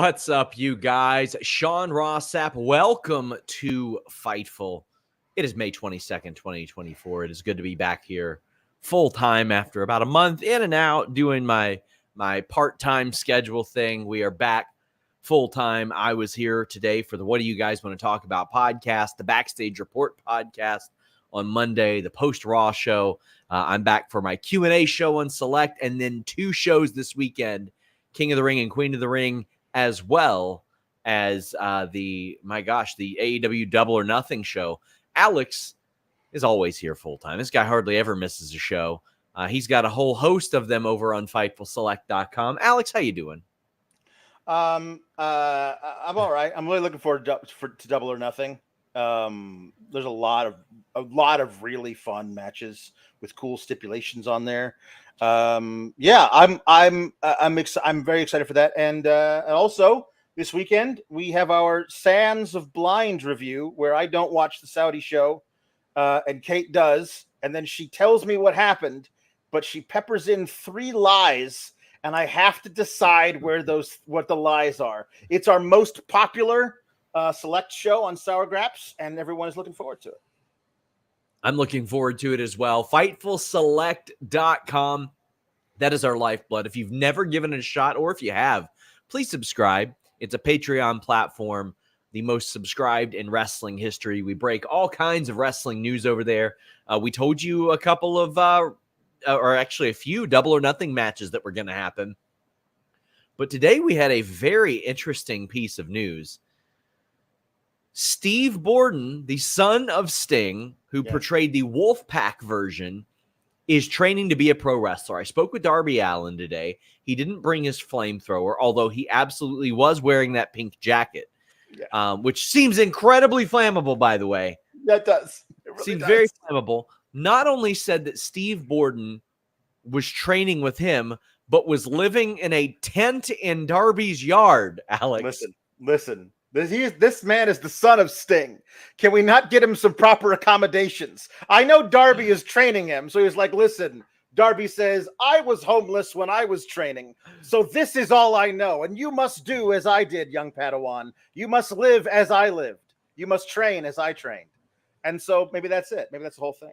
What's up, you guys? Sean Ross Sapp, welcome to Fightful. It is May 22nd, 2024. It is good to be back here full-time after about a month in and out doing my part-time schedule thing. We are back full-time. I was here today for the What Do You Guys Want to Talk About podcast, the Backstage Report podcast on Monday, the Post-Raw show. I'm back for my Q&A show on Select, and then 2 shows this weekend, King of the Ring and Queen of the Ring, as well as the AEW Double or Nothing show. Alex is always here full-time. This guy hardly ever misses a show. He's got a whole host of them over on FightfulSelect.com. Alex, how you doing? I'm all right. I'm really looking forward to Double or Nothing. There's a lot of really fun matches with cool stipulations on there. I'm very excited for that. And also this weekend we have our Sands of Blind review, where I don't watch the Saudi show, and Kate does, and then she tells me what happened, but she peppers in 3 lies, and I have to decide what the lies are. It's our most popular Select show on Sour Graps, and everyone is looking forward to it. I'm looking forward to it as well. FightfulSelect.com. That is our lifeblood. If you've never given it a shot, or if you have, please subscribe. It's a Patreon platform, the most subscribed in wrestling history. We break all kinds of wrestling news over there. We told you a couple of, or actually a few Double or Nothing matches that were going to happen. But today we had a very interesting piece of news. Steve Borden, the son of Sting, who portrayed the Wolfpack version, is training to be a pro wrestler. I spoke with Darby Allin today. He didn't bring his flamethrower, although he absolutely was wearing that pink jacket, which seems incredibly flammable, by the way. That does. It really seems does. very flammable. Not only said that Steve Borden was training with him, but was living in a tent in Darby's yard, Alex. Listen. This man is the son of Sting. Can we not get him some proper accommodations? I know Darby is training him, so he's like, listen, Darby says, I was homeless when I was training, so this is all I know, and you must do as I did, young Padawan. You must live as I lived. You must train as I trained. And so maybe that's it. Maybe that's the whole thing.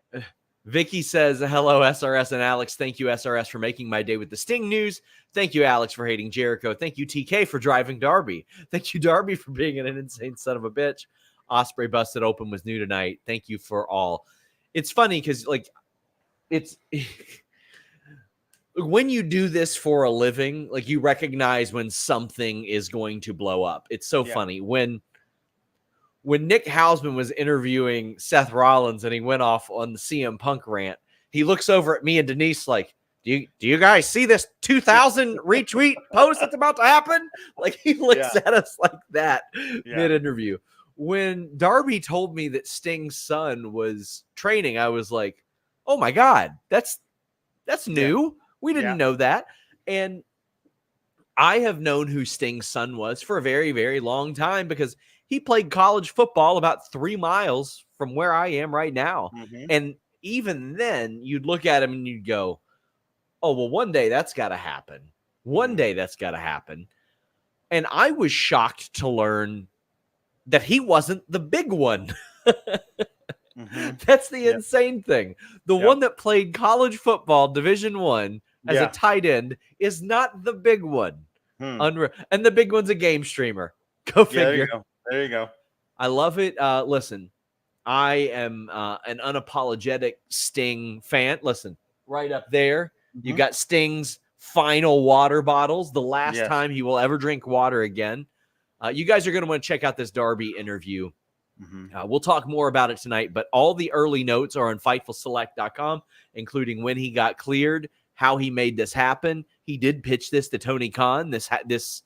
Vicky says, hello, SRS and Alex. Thank you, SRS, for making my day with the Sting news. Thank you, Alex, for hating Jericho. Thank you, TK, for driving Darby. Thank you, Darby, for being an insane son of a bitch. Ospreay busted open was new tonight. Thank you for all. It's funny because, it's when you do this for a living, you recognize when something is going to blow up. It's so funny. When Nick Hausman was interviewing Seth Rollins and he went off on the CM Punk rant, he looks over at me and Denise like, do you guys see this 2,000 retweet post that's about to happen? He looks at us like that mid-interview. When Darby told me that Sting's son was training, I was like, oh my God, that's new. We didn't know that. And I have known who Sting's son was for a very, very long time because he played college football about 3 miles from where I am right now. Mm-hmm. And even then, you'd look at him and you'd go, oh, well, one day that's got to happen. One day that's got to happen. And I was shocked to learn that he wasn't the big one. That's the insane thing. The one that played college football, Division I, as a tight end is not the big one. And the big one's a game streamer. Go figure. There you go. I love it. Listen, I am an unapologetic Sting fan. Listen, right up there, you got Sting's final water bottles, the last time he will ever drink water again. You guys are going to want to check out this Darby interview. We'll talk more about it tonight, but all the early notes are on FightfulSelect.com, including when he got cleared, how he made this happen. He did pitch this to Tony Khan, this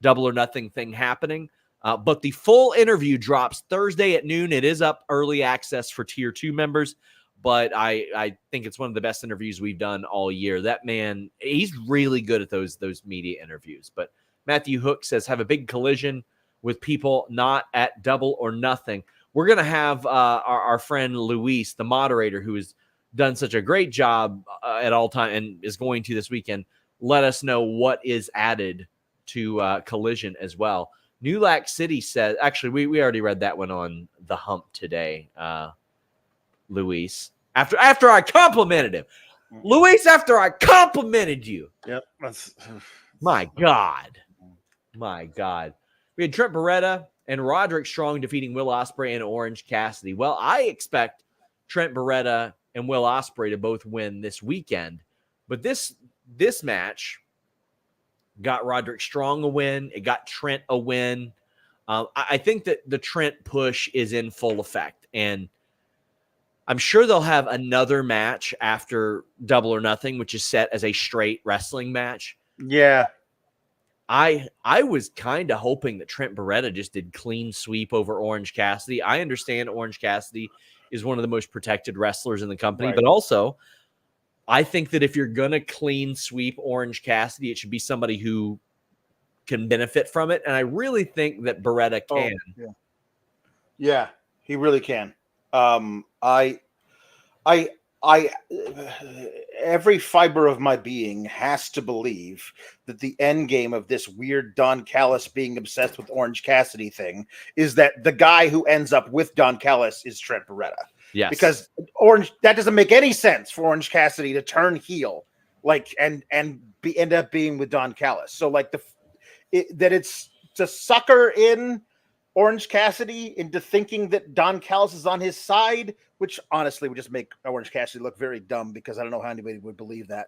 Double or Nothing thing happening. But the full interview drops Thursday at noon. It is up early access for Tier 2 members, but I think it's one of the best interviews we've done all year. That man, he's really good at those media interviews. But Matthew Hook says, have a big collision with people not at Double or Nothing. We're going to have our friend Luis, the moderator, who has done such a great job at all time and is going to this weekend, let us know what is added to Collision as well. New Lac City says, actually, we already read that one on the hump today, Luis. After I complimented him. Luis, after I complimented you. Yep. My God. We had Trent Beretta and Roderick Strong defeating Will Ospreay and Orange Cassidy. Well, I expect Trent Beretta and Will Ospreay to both win this weekend. But this match got Roderick Strong a win. It got Trent a win. I think that the Trent push is in full effect. And I'm sure they'll have another match after Double or Nothing, which is set as a straight wrestling match. Yeah. I was kind of hoping that Trent Beretta just did clean sweep over Orange Cassidy. I understand Orange Cassidy is one of the most protected wrestlers in the company, but also I think that if you're going to clean sweep Orange Cassidy, it should be somebody who can benefit from it. And I really think that Beretta can. Yeah, he really can. Every fiber of my being has to believe that the end game of this weird Don Callis being obsessed with Orange Cassidy thing is that the guy who ends up with Don Callis is Trent Beretta. Yes. Because that doesn't make any sense for Orange Cassidy to turn heel, and end up being with Don Callis. So it's to sucker in Orange Cassidy into thinking that Don Callis is on his side, which honestly would just make Orange Cassidy look very dumb, because I don't know how anybody would believe that.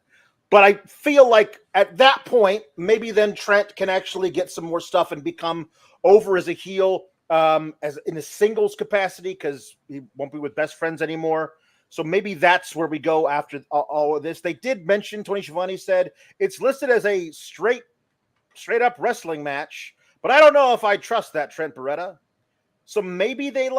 But I feel like at that point, maybe then Trent can actually get some more stuff and become over as a heel, as in a singles capacity, because he won't be with Best Friends anymore. So maybe that's where we go after all of this. They did mention, Tony Schiavone said, it's listed as a straight up wrestling match, but I don't know if I trust that, Trent Beretta. So maybe they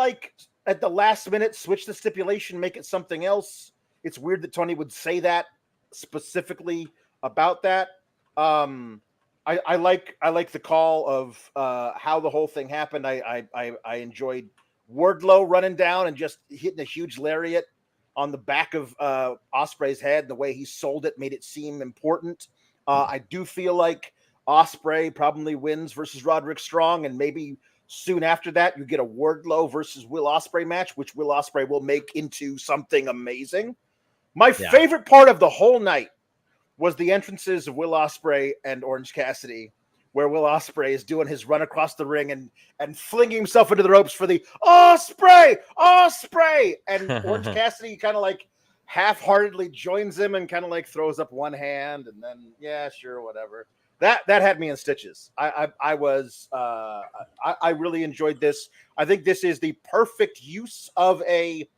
at the last minute switch the stipulation, make it something else. It's weird that Tony would say that specifically about that. I like the call of how the whole thing happened. I enjoyed Wardlow running down and just hitting a huge lariat on the back of Ospreay's head. The way he sold it made it seem important. I do feel like Ospreay probably wins versus Roderick Strong, and maybe soon after that you get a Wardlow versus Will Ospreay match, which Will Ospreay will make into something amazing. My favorite part of the whole night was the entrances of Will Ospreay and Orange Cassidy, where Will Ospreay is doing his run across the ring and flinging himself into the ropes for the Ospreay, and Orange Cassidy kind of half-heartedly joins him and kind of throws up one hand, and then whatever. That had me in stitches. I really enjoyed this. I think this is the perfect use of a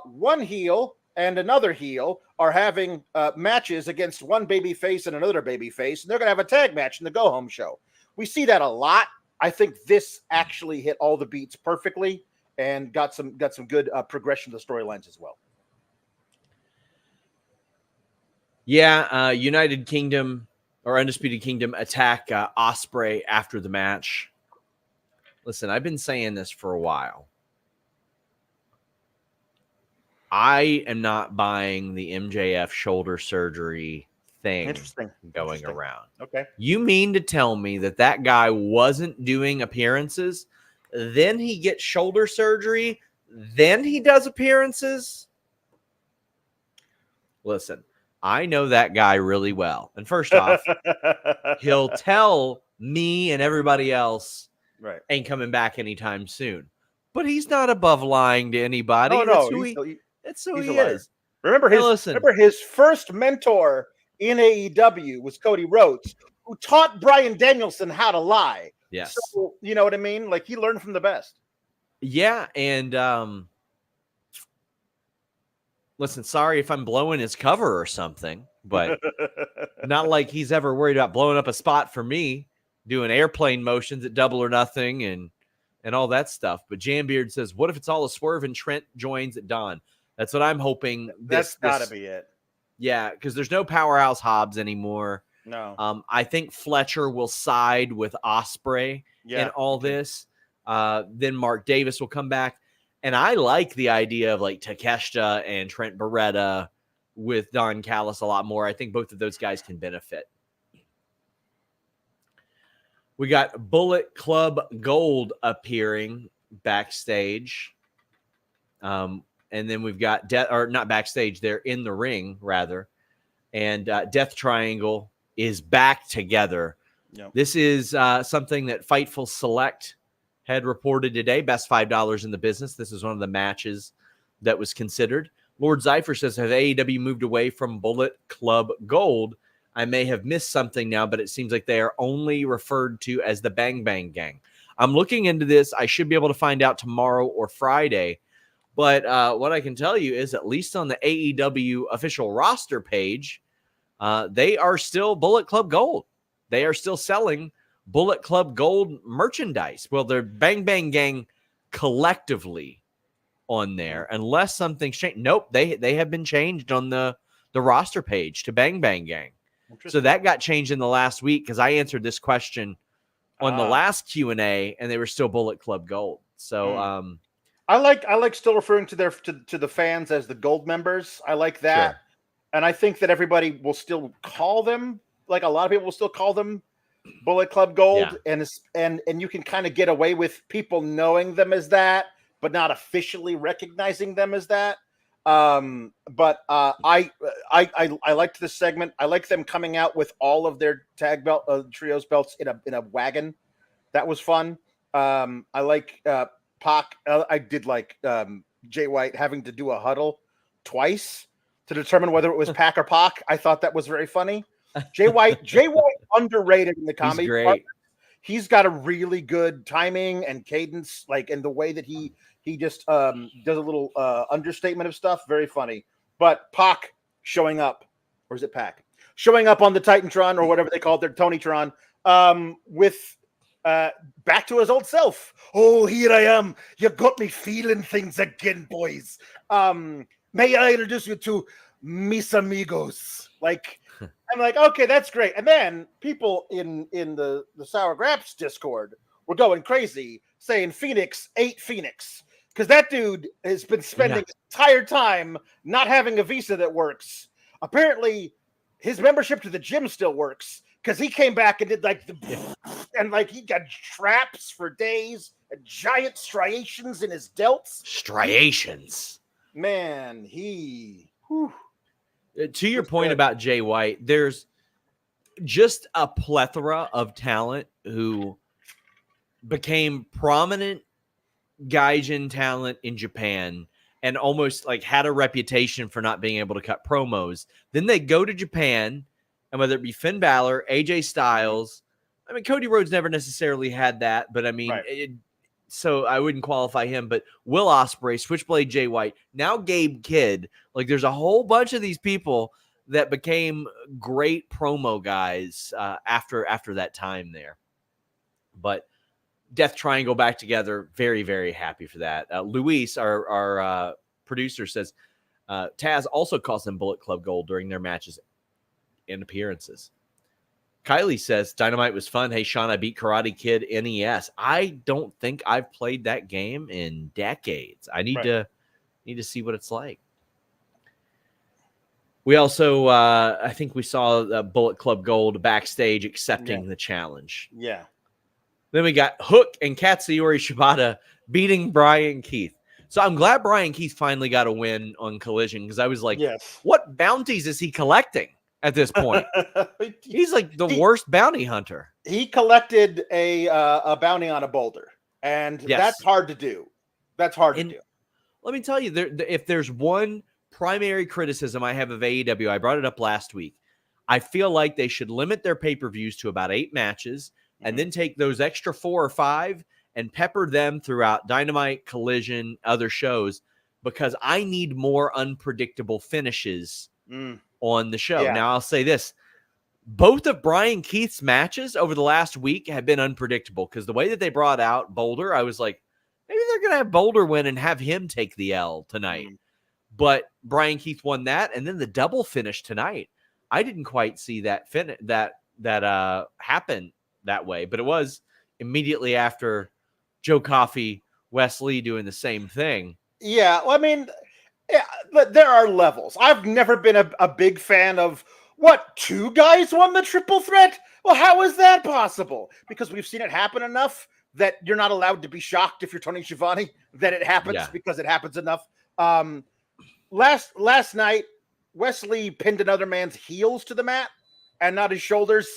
one heel and another heel are having matches against one baby face and another baby face, and they're going to have a tag match in the Go Home show. We see that a lot. I think this actually hit all the beats perfectly and got some good progression to the storylines as well. Yeah, United Kingdom or Undisputed Kingdom attack Ospreay after the match. Listen, I've been saying this for a while. I am not buying the MJF shoulder surgery thing going around. Okay. You mean to tell me that guy wasn't doing appearances, then he gets shoulder surgery, then he does appearances? Listen, I know that guy really well. And first off, he'll tell me and everybody else ain't coming back anytime soon. But he's not above lying to anybody. That's who he is. Remember his first mentor in AEW was Cody Rhodes, who taught Bryan Danielson how to lie. Yes. So, you know what I mean? He learned from the best. Yeah, and listen, sorry if I'm blowing his cover or something, but not like he's ever worried about blowing up a spot for me, doing airplane motions at Double or Nothing and all that stuff. But Jambeard says, what if it's all a Swerve and Trent joins at Dawn? That's what I'm hoping. That's got to be it. Yeah, because there's no Powerhouse Hobbs anymore. No. I think Fletcher will side with Ospreay in all this. Then Mark Davis will come back. And I like the idea of Takeshita and Trent Beretta with Don Callis a lot more. I think both of those guys can benefit. We got Bullet Club Gold appearing backstage. And then we've got not backstage, they're in the ring rather. And Death Triangle is back together. Yep. This is something that Fightful Select had reported today. Best $5 in the business. This is one of the matches that was considered. Lord Zypher says, have AEW moved away from Bullet Club Gold? I may have missed something now, but it seems like they are only referred to as the Bang Bang Gang. I'm looking into this. I should be able to find out tomorrow or Friday. But what I can tell you is, at least on the AEW official roster page, they are still Bullet Club Gold. They are still selling Bullet Club Gold merchandise. Well, they're Bang Bang Gang collectively on there, unless something's changed. Nope, they have been changed on the roster page to Bang Bang Gang. So that got changed in the last week because I answered this question on the last Q&A, and they were still Bullet Club Gold. So I like still referring to the fans as the gold members. I like that. Sure. And I think that everybody will still call them, like a lot of people will still call them Bullet Club Gold. Yeah. And you can kind of get away with people knowing them as that, but not officially recognizing them as that. But I liked this segment. I like them coming out with all of their tag belt trios belts in a wagon. That was fun. I like Pac. I did like Jay White having to do a huddle twice to determine whether it was Pac or Pac. I thought that was very funny. Jay White underrated in the comedy. He's great. He's got a really good timing and cadence, and the way that he just does a little understatement of stuff. Very funny. But Pac showing up, or is it Pac? Showing up on the Titantron or whatever they call it, their Tonytron, with back to his old self. Oh, here I am. You got me feeling things again, boys. May I introduce you to mis amigos? I'm like, okay, that's great. And then people in the Sour Graps Discord were going crazy, saying Phoenix ate Phoenix. Because that dude has been spending his entire time not having a visa that works. Apparently, his membership to the gym still works. Because he came back and did he got traps for days and giant striations in his delts. Striations. Man, to your point about Jay White, there's just a plethora of talent who became prominent Gaijin talent in Japan and almost had a reputation for not being able to cut promos. Then they go to Japan, and whether it be Finn Balor, AJ Styles, Cody Rhodes never necessarily had that, but right. So I wouldn't qualify him, but Will Ospreay, Switchblade Jay White, now Gabe Kidd. There's a whole bunch of these people that became great promo guys after that time there. But Death Triangle back together, very, very happy for that. Luis, our producer, says Taz also calls them Bullet Club Gold during their matches and appearances. Kylie says, Dynamite was fun. Hey, Sean, I beat Karate Kid NES. I don't think I've played that game in decades. I need to see what it's like. We also, I think we saw Bullet Club Gold backstage accepting the challenge. Yeah. Then we got Hook and Katsuyori Shibata beating Bryan Keith. So I'm glad Bryan Keith finally got a win on Collision, because I was like, what bounties is he collecting at this point? He's like the worst bounty hunter. He collected a bounty on a boulder, and that's hard to do. That's hard to do. Let me tell you, if there's one primary criticism I have of AEW, I brought it up last week. I feel like they should limit their pay-per-views to about 8 matches, and then take those extra 4 or 5 and pepper them throughout Dynamite, Collision, other shows, because I need more unpredictable finishes on the show. Yeah. Now, I'll say this. Both of Bryan Keith's matches over the last week have been unpredictable, because the way that they brought out Boulder, I was like, maybe they're going to have Boulder win and have him take the L tonight. But Bryan Keith won that, and then the double finish tonight. I didn't quite see that happen that way, but it was immediately after Joe Coffey, Wes Lee doing the same thing. Yeah, well, but there are levels. I've never been a big fan of 2 guys won the triple threat. Well, how is that possible? Because we've seen it happen enough that you're not allowed to be shocked if you're Tony Schiavone that it happens because it happens enough. Last night, Wesley pinned another man's heels to the mat and not his shoulders,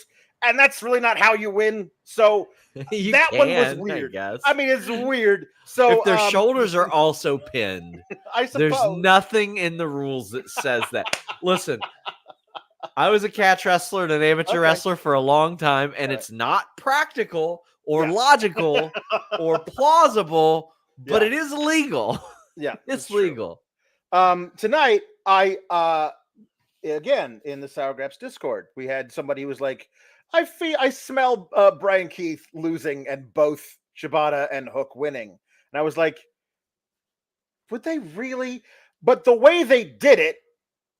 and that's really not how you win. So that one was weird. I mean, it's weird. So if their shoulders are also pinned, I suppose there's nothing in the rules that says that. Listen, I was a catch wrestler and an amateur wrestler for a long time, and it's not practical or logical or plausible, but it is legal. Yeah, it's legal. Tonight, I again in the Sour Graps Discord, we had somebody who was like, I smell Bryan Keith losing and both Shibata and Hook winning. And I was like, would they really? But the way they did it,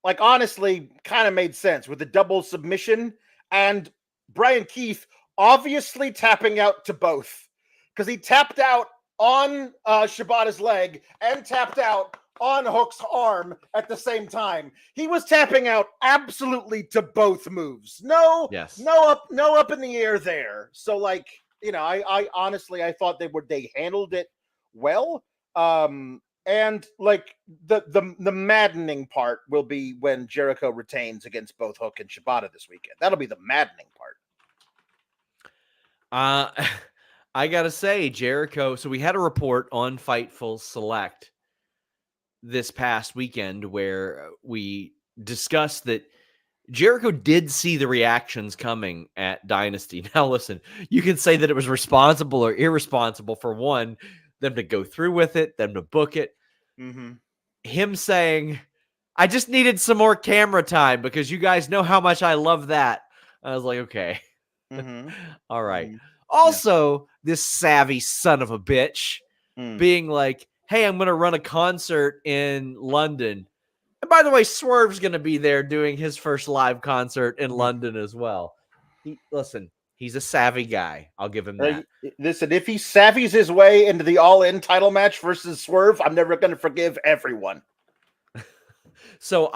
like, honestly, kind of made sense with the double submission and Bryan Keith obviously tapping out to both, because he tapped out on Shibata's leg and tapped out on Hook's arm at the same time. He was tapping out absolutely to both moves. No up in the air there. So, like, you know, I honestly, I thought they handled it well. And like the maddening part will be when Jericho retains against both Hook and Shibata this weekend. That'll be the maddening part. I gotta say, Jericho. So we had a report on Fightful Select this past weekend where we discussed that Jericho did see the reactions coming at Dynasty. Now, listen, you can say that it was responsible or irresponsible for one, them to go through with it, them to book it. Mm-hmm. Him saying, I just needed some more camera time because you guys know how much I love that. I was like, okay. Mm-hmm. All right. Mm-hmm. Also, this savvy son of a bitch being like, hey, I'm going to run a concert in London. And by the way, Swerve's going to be there doing his first live concert in London as well. Listen, he's a savvy guy. I'll give him that. Listen, if he savvies his way into the All-In title match versus Swerve, I'm never going to forgive everyone. So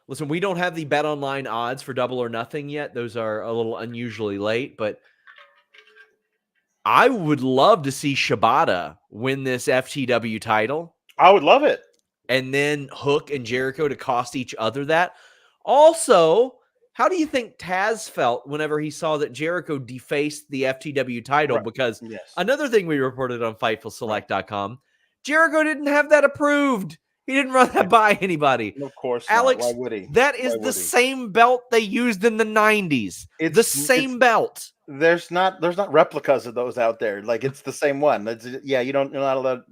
listen, we don't have the Bet Online odds for Double or Nothing yet. Those are a little unusually late, but I would love to see Shibata win this FTW title. I would love it. And then Hook and Jericho to cost each other that. Also, how do you think Taz felt whenever he saw that Jericho defaced the FTW title? Right. Because another thing we reported on FightfulSelect.com, Jericho didn't have that approved. He didn't run that by anybody. Of course Alex, not. Why would he? That is the same belt they used in the 90s. It's the same belt. There's not replicas of those out there. Like, it's the same one. You're not allowed.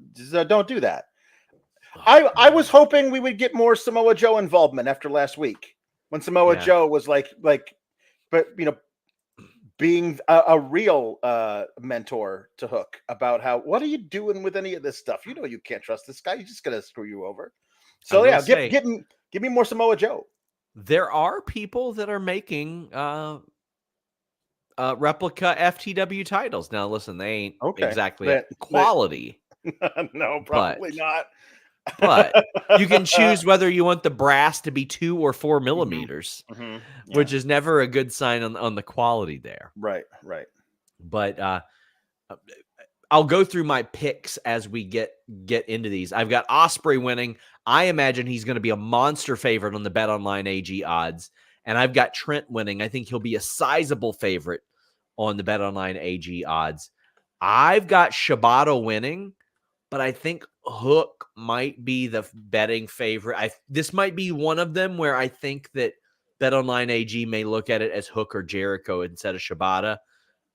Don't do that. I was hoping we would get more Samoa Joe involvement after last week when Samoa Joe was like, but you know, being a real mentor to Hook about what are you doing with any of this stuff? You know, you can't trust this guy. He's just gonna screw you over. So give me more Samoa Joe. There are people that are making replica FTW titles. Now, listen, they ain't exactly quality. No, probably not. But you can choose whether you want the brass to be 2 or 4 millimeters, which is never a good sign on the quality there. Right. But I'll go through my picks as we get into these. I've got Ospreay winning. I imagine he's going to be a monster favorite on the BetOnline AG odds. And I've got Trent winning. I think he'll be a sizable favorite on the BetOnline AG odds. I've got Shibata winning, but I think Hook might be the betting favorite. This might be one of them where I think that BetOnline AG may look at it as Hook or Jericho instead of Shibata.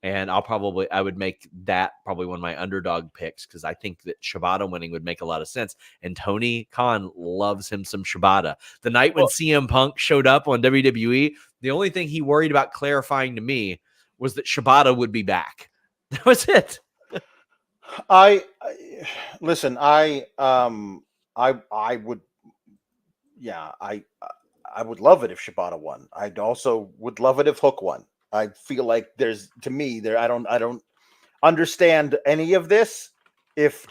And I would make that probably one of my underdog picks because I think that Shibata winning would make a lot of sense. And Tony Khan loves him some Shibata. The night when CM Punk showed up on WWE, the only thing he worried about clarifying to me was that Shibata would be back. That was it. I would love it if Shibata won. I also would love it if Hook won. I feel like I don't understand any of this if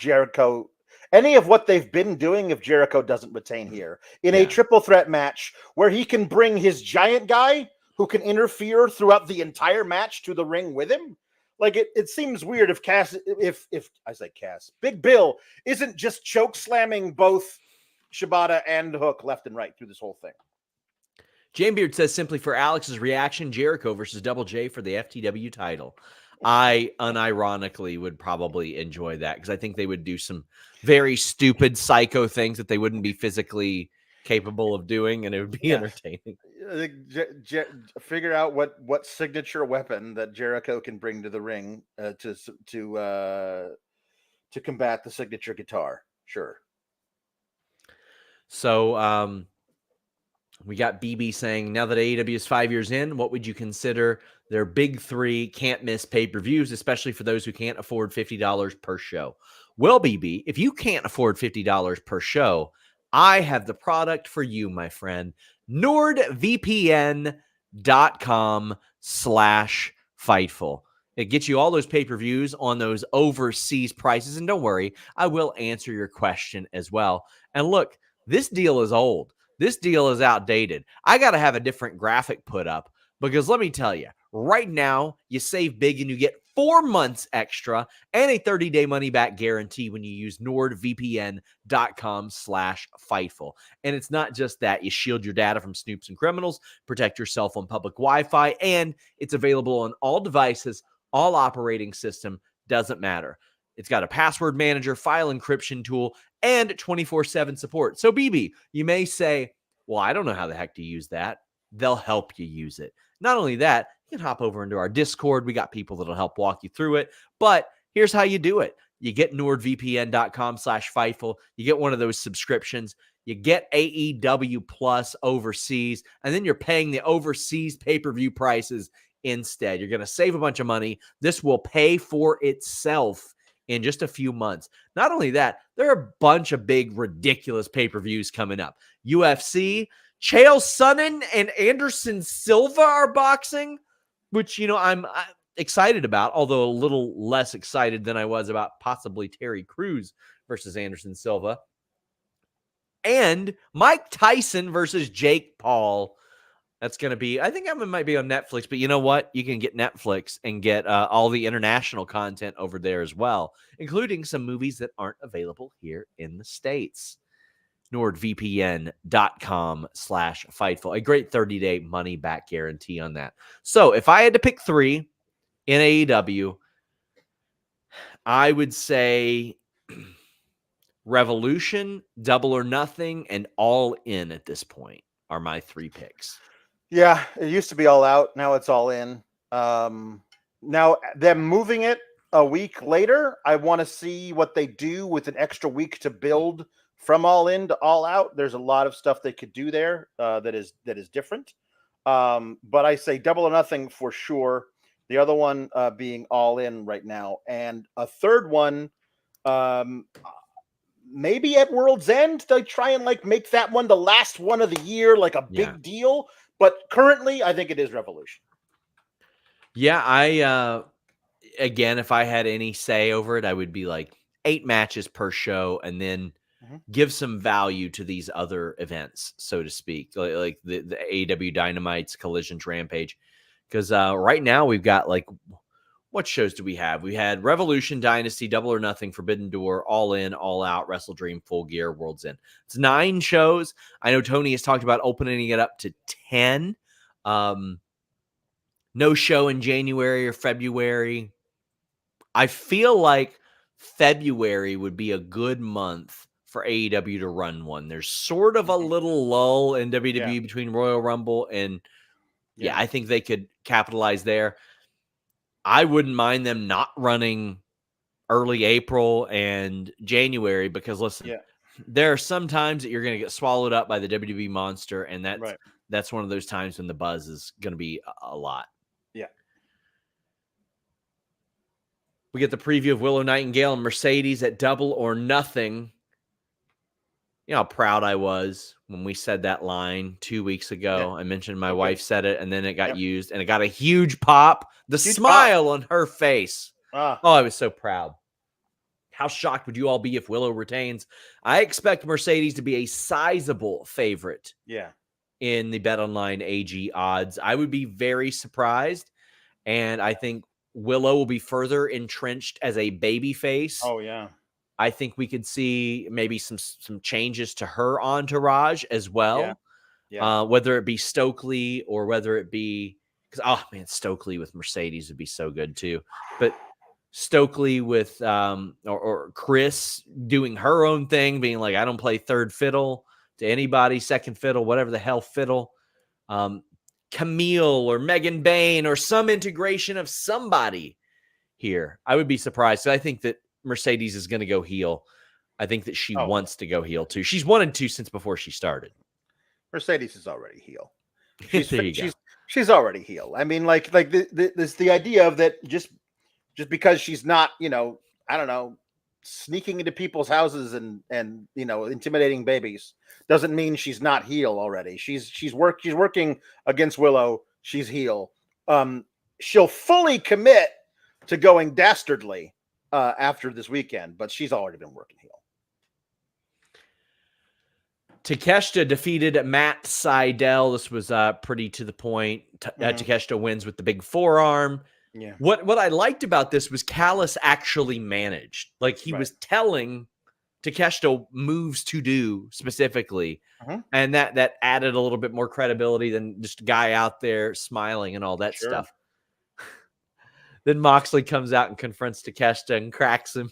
any of what they've been doing if Jericho doesn't retain here in a triple threat match where he can bring his giant guy who can interfere throughout the entire match to the ring with him. Like it seems weird if Big Bill isn't just choke slamming both Shibata and Hook left and right through this whole thing. Jamebeard says simply for Alex's reaction, Jericho versus Double J for the FTW title. I unironically would probably enjoy that because I think they would do some very stupid psycho things that they wouldn't be physically capable of doing, and it would be entertaining. Figure out what signature weapon that Jericho can bring to the ring to combat the signature guitar. Sure. So we got BB saying, now that AEW is 5 years in, what would you consider their big three can't miss pay-per-views, especially for those who can't afford $50 per show? Well, BB, if you can't afford $50 per show, I have the product for you, my friend. NordVPN.com/Fightful. It gets you all those pay-per-views on those overseas prices. And don't worry, I will answer your question as well. And look, this deal is old. This deal is outdated. I got to have a different graphic put up because let me tell you, right now, you save big and you get 4 months extra and a 30-day money-back guarantee when you use NordVPN.com/Fightful. And it's not just that. You shield your data from snoops and criminals, protect yourself on public Wi-Fi, and it's available on all devices, all operating system, doesn't matter. It's got a password manager, file encryption tool, and 24/7 support. So, BB, you may say, well, I don't know how the heck to use that. They'll help you use it. Not only that, you can hop over into our Discord. We got people that'll help walk you through it. But here's how you do it. You get NordVPN.com/Fightful. You get one of those subscriptions. You get AEW Plus overseas, and then you're paying the overseas pay-per-view prices instead. You're going to save a bunch of money. This will pay for itself in just a few months. Not only that, there are a bunch of big, ridiculous pay-per-views coming up. UFC, Chael Sonnen and Anderson Silva are boxing, which, I'm excited about, although a little less excited than I was about possibly Terry Crews versus Anderson Silva. And Mike Tyson versus Jake Paul. That's going to be, I think it might be on Netflix, but you know what? You can get Netflix and get all the international content over there as well, including some movies that aren't available here in the States. NordVPN.com/Fightful. A great 30-day money-back guarantee on that. So if I had to pick three in AEW, I would say Revolution, Double or Nothing, and All In at this point are my three picks. Yeah, it used to be All Out. Now it's All In. Now them moving it a week later, I want to see what they do with an extra week to build from All In to All Out. There's a lot of stuff they could do there that is different. But I say Double or Nothing for sure. The other one being All In right now, and a third one, maybe at World's End they try and make that one the last one of the year, like a big deal. But currently, I think it is Revolution. Yeah, again, if I had any say over it, I would be like 8 matches per show, and then give some value to these other events, so to speak, like the AEW Dynamite's Collision's Rampage. Because right now we've got what shows do we have? We had Revolution, Dynasty, Double or Nothing, Forbidden Door, All In, All Out, Wrestle Dream, Full Gear, World's End. It's 9 shows. I know Tony has talked about opening it up to 10. No show in January or February. I feel like February would be a good month for AEW to run one. There's sort of a little lull in WWE between Royal Rumble and I think they could capitalize there. I wouldn't mind them not running early April and January because listen, there are some times that you're going to get swallowed up by the WWE monster, and that's one of those times when the buzz is going to be a lot. Yeah. We get the preview of Willow, Nightingale, and Mercedes at Double or Nothing. You know how proud I was when we said that line 2 weeks ago. I mentioned my wife said it, and then it got used, and it got a huge pop. The smile on her face. Oh, I was so proud. How shocked would you all be if Willow retains? I expect Mercedes to be a sizable favorite. Yeah. in the BetOnline AG odds. I would be very surprised, and I think Willow will be further entrenched as a baby face. Oh yeah. I think we could see maybe some changes to her entourage as well. Yeah. Whether it be Stokely or whether it be, because Stokely with Mercedes would be so good too. But Stokely with or Chris doing her own thing, being like, I don't play third fiddle to anybody, second fiddle, whatever the hell fiddle. Camille or Megan Bain or some integration of somebody here. I would be surprised. So I think that Mercedes is going to go heel. I think that she wants to go heel too. She's wanted to since before she started. Mercedes is already heel. She's already heel. I mean, like the idea of that just because she's not, I don't know, sneaking into people's houses and intimidating babies doesn't mean she's not heel already. She's working against Willow. She's heel. She'll fully commit to going dastardly after this weekend, but she's already been working heel. Takeshita defeated Matt Sydal. This was pretty to the point. Takeshita wins with the big forearm. Yeah. What I liked about this was Callis actually managed. Like he was telling Takeshita moves to do specifically, and that added a little bit more credibility than just a guy out there smiling and all that stuff. Then Moxley comes out and confronts Takeshita and cracks him.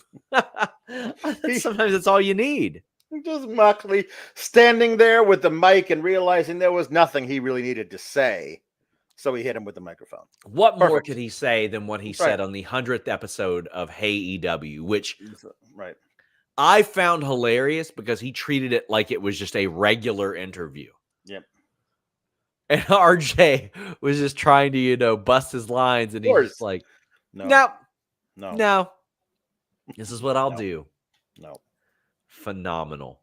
Sometimes that's all you need. Just Moxley standing there with the mic and realizing there was nothing he really needed to say. So he hit him with the microphone. What more could he say than what he said on the 100th episode of AEW, which I found hilarious because he treated it like it was just a regular interview. Yep. And RJ was just trying to, bust his lines, and he's just like, no. This is what I'll do. No. Phenomenal.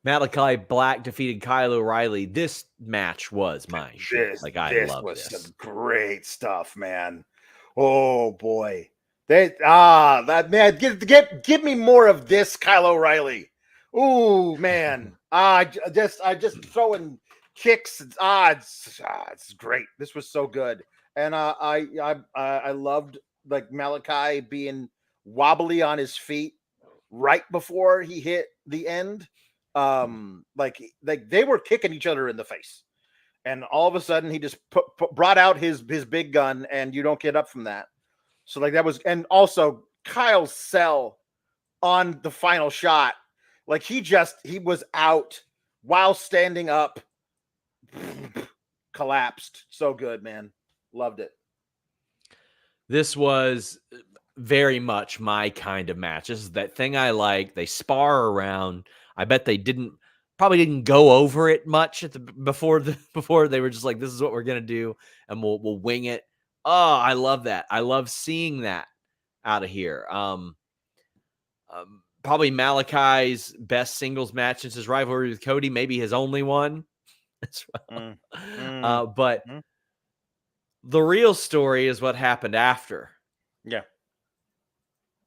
Malakai Black defeated Kyle O'Reilly. This match was my shit. I love this. Some great stuff, man. Oh boy. That man, give me more of this, Kyle O'Reilly. Ooh, man. I just throwing kicks. It's great. This was so good. And I loved like Malakai being wobbly on his feet right before he hit the end. Like they were kicking each other in the face, and all of a sudden he just brought out his big gun, and you don't get up from that. So like that was, and also Kyle's sell on the final shot, like he was out while standing up, collapsed. So good, man. Loved it. This was very much my kind of match. This is that thing I like. They spar around. I bet they probably didn't go over it much before they were just like, this is what we're gonna do, and we'll wing it. Oh, I love that. I love seeing that out of here. Probably Malakai's best singles match since his rivalry with Cody, maybe his only one as well. But the real story is what happened after. Yeah.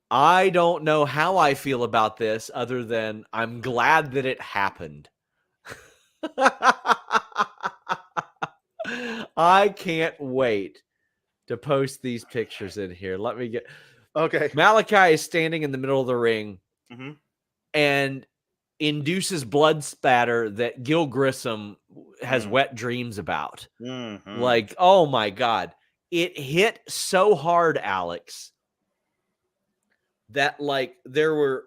I don't know how I feel about this other than I'm glad that it happened. I can't wait to post these pictures in here. Let me get... Okay. Malakai is standing in the middle of the ring and induces blood spatter that Gil Grissom has wet dreams about. Like, oh my God. It hit so hard, Alex, that like there were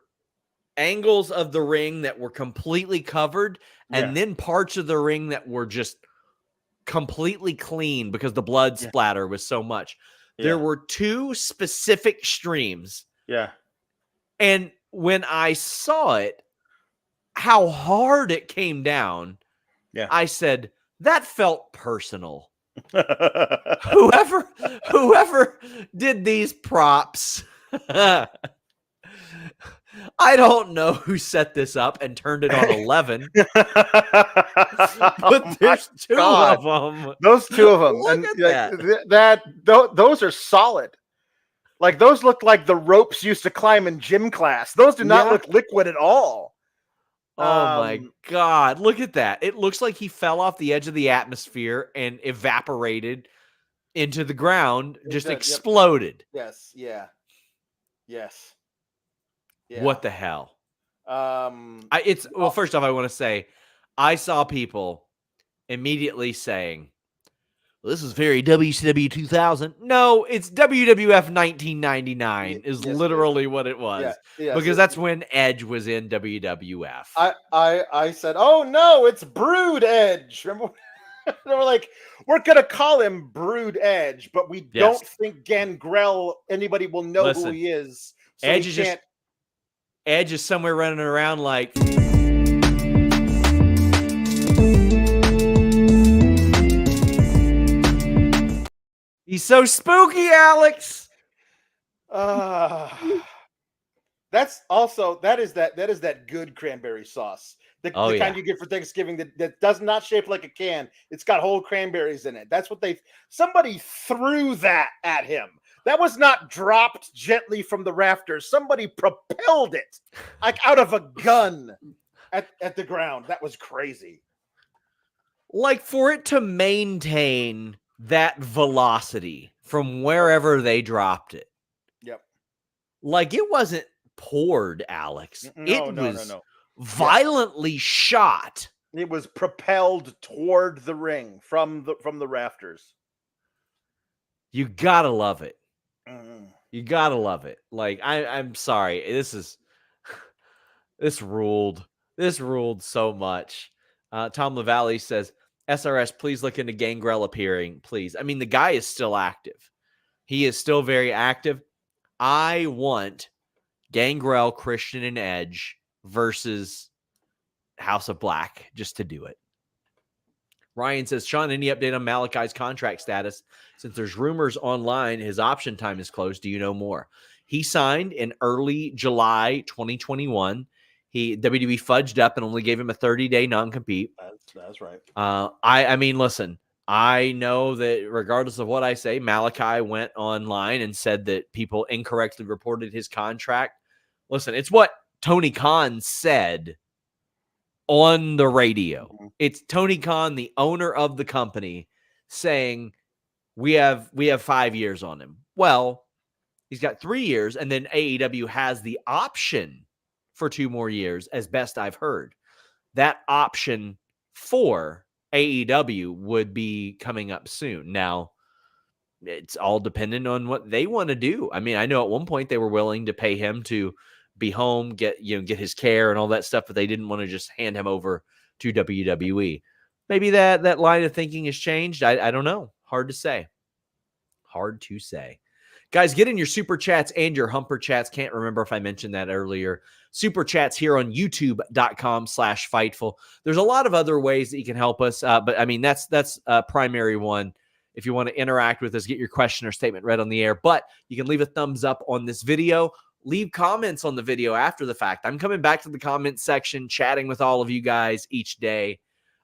angles of the ring that were completely covered and then parts of the ring that were just completely clean because the blood splatter was so much. There were two specific streams. Yeah. And when I saw it, how hard it came down, I said, that felt personal. whoever did these props, I don't know who set this up and turned it on 11, but there's two of them. Those two of them. Look and at those are solid. Like those look like the ropes used to climb in gym class. Those do not look liquid at all. Oh my God. Look at that. It looks like he fell off the edge of the atmosphere and evaporated into the ground, just exploded. Yes. Yeah. Yes. Yeah. What the hell? Well, first off, I want to say I saw people immediately saying, well, this is very WCW 2000. No, it's WWF 1999 is literally what it was. Because that's when Edge was in WWF. I said, oh no, it's Brood Edge. Remember? They were like, we're going to call him Brood Edge, but we don't think Gangrel, anybody will know who he is. So Edge is somewhere running around like... He's so spooky, Alex. That's also that is that good cranberry sauce. The kind you get for Thanksgiving that does not shape like a can. It's got whole cranberries in it. That's what somebody threw that at him. That was not dropped gently from the rafters. Somebody propelled it like out of a gun at the ground. That was crazy. Like, for it to maintain that velocity from wherever they dropped it. Yep. Like, it wasn't poured, Alex. No. Violently shot. It was propelled toward the ring from the rafters. You gotta love it. You gotta love it. Like, I'm sorry. This ruled. This ruled so much. Tom LaValle says, SRS, please look into Gangrel appearing, please. I mean, the guy is still active. He is still very active. I want Gangrel, Christian, and Edge versus House of Black just to do it. Ryan says, Sean, any update on Malakai's contract status? Since there's rumors online his option time is close, do you know more? He signed in early July 2021. WWE fudged up and only gave him a 30-day non-compete. That's right. I mean, listen, I know that regardless of what I say, Malakai went online and said that people incorrectly reported his contract. Listen, it's what Tony Khan said on the radio. It's Tony Khan, the owner of the company, saying we have 5 years on him. Well, he's got 3 years, and then AEW has the option for 2 more years, as best I've heard. That option for AEW would be coming up soon. Now, it's all dependent on what they want to do. I mean, I know at one point they were willing to pay him to be home, get his care and all that stuff, but they didn't want to just hand him over to WWE. Maybe that line of thinking has changed. I don't know. Hard to say. Hard to say. Guys, get in your super chats and your humper chats. Can't remember if I mentioned that earlier. Super chats here on youtube.com/Fightful. There's a lot of other ways that you can help us, but I mean, that's a primary one. If you want to interact with us, get your question or statement read on the air, but you can leave a thumbs up on this video. Leave comments on the video after the fact. I'm coming back to the comment section, chatting with all of you guys each day.